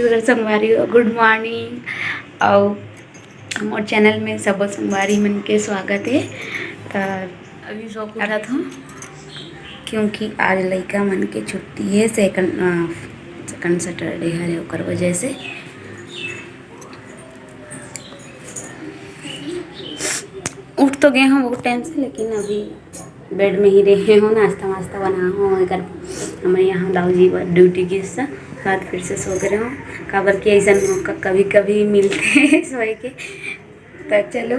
छत्तीसगढ़ संगवारी good morning. और हमारे चैनल में सब संगवारी मन के स्वागत है। तो अभी सो उठा था क्योंकि आज लड़का मन के छुट्टी है, सेकंड सैटरडे है ओकर वजह से। उठ तो गए हैं बहुत टाइम से, लेकिन अभी बेड में ही रहे हो, नाश्ता वास्ता बना हो। अगर हमारे यहाँ दाऊजी ड्यूटी के साथ फिर से सो गए हो काबर के ऐसा मौका कभी कभी मिलते हैं सोए के। तो चलो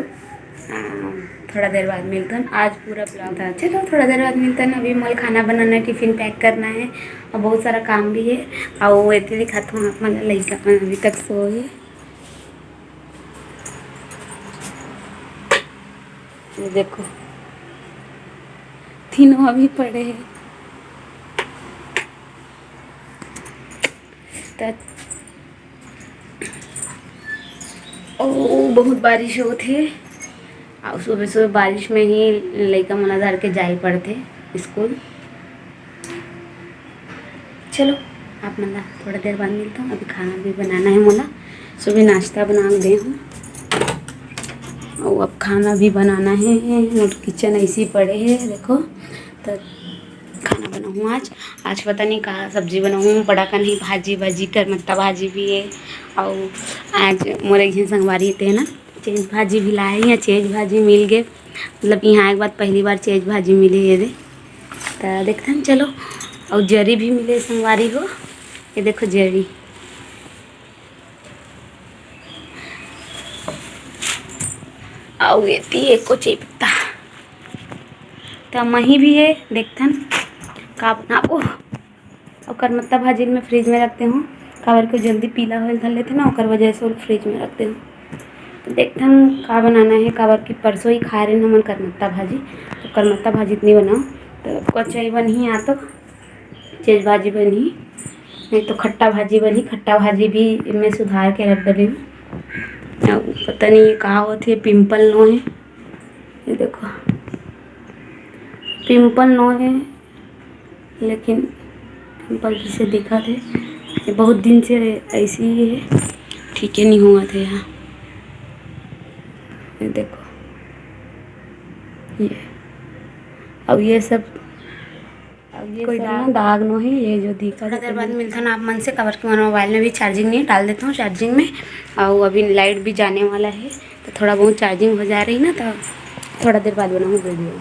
थोड़ा देर बाद मिलते हैं। आज पूरा प्लान था, चलो थोड़ा देर बाद मिलते हैं। अभी मल खाना बनाना है, टिफ़िन पैक करना है और बहुत सारा काम भी है। और वो इतने दिखाता हूँ आप मतलब लड़का अभी तक सोए। ये देखो तीनों अभी पड़े हैं। ओ बहुत बारिश हो थे और सुबह सुबह बारिश में ही लड़का मना धर के जाए पड़ते स्कूल। चलो आप मना थोड़ा देर बाद मिलता हूँ। अभी खाना भी बनाना है, मोला सुबह नाश्ता बना दे हूँ और अब खाना भी बनाना है। और किचन ऐसे ही पड़े हैं देखो। तो खाना बनाऊँ आज पता नहीं कहाँ सब्जी बनाऊँ। बड़ा का नहीं भाजी करमत्ता भाजी भी है। और आज मोरे यहाँ संगवारी थे ना, चेज भाजी भी लाए हैं। चेज भाजी मिल गए, मतलब यहाँ एक बार पहली बार चेज भाजी मिली है। तो देखते हैं चलो। और जरी भी मिले संगवारी हो, ये देखो जरी। और ये एको पत्ता तो मही भी है। देखते हैं का बनाबो। और करमत्ता भाजी में फ्रिज में रखते हूँ काबर को जल्दी पीला हो धर लेते ना, और वजह से फ्रिज में रखते हूँ। तो देखते हैं का बनाना है काबर की परसों ही खा रहे हैं हम करमत्ता भाजी। तो करमत्ता भाजी इतनी बनाओ तो कचई बनी आ तो चेज भाजी बनी, नहीं तो खट्टा भाजी बनी। खट्टा भाजी भी मैं सुधार के रख डाली हूँ। पता नहीं ये कहा होती है, पिंपल नो है। ये देखो पिंपल नो है, लेकिन पिंपल से दिखा थे ये बहुत दिन से ऐसी ही है, ठीक है नहीं हुआ था यहाँ। ये देखो ये अब ये सब कोई दाग नो है ये जो दिखा। थोड़ा देर बाद मिलता ना आप मन से कवर के मोबाइल में भी चार्जिंग नहीं डाल देता हूँ चार्जिंग में। और अभी लाइट भी जाने वाला है तो थोड़ा बहुत चार्जिंग हो जा रही ना, तो थोड़ा देर बाद बनाऊँ वीडियो।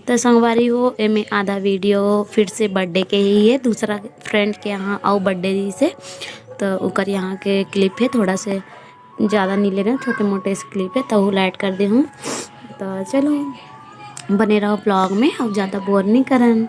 तो संगवारी हो एमे आधा वीडियो फिर से बर्थडे के ही है, दूसरा फ्रेंड के यहाँ आओ बर्थडे से। तो उकर यहाँ के क्लिप है, थोड़ा से ज़्यादा नहीं ले रहे हैं, छोटे मोटे से क्लिप है तो वो लाइट कर दे हूँ। तो चलो बने रहो ब्लॉग में, अब ज़्यादा बोर नहीं करन।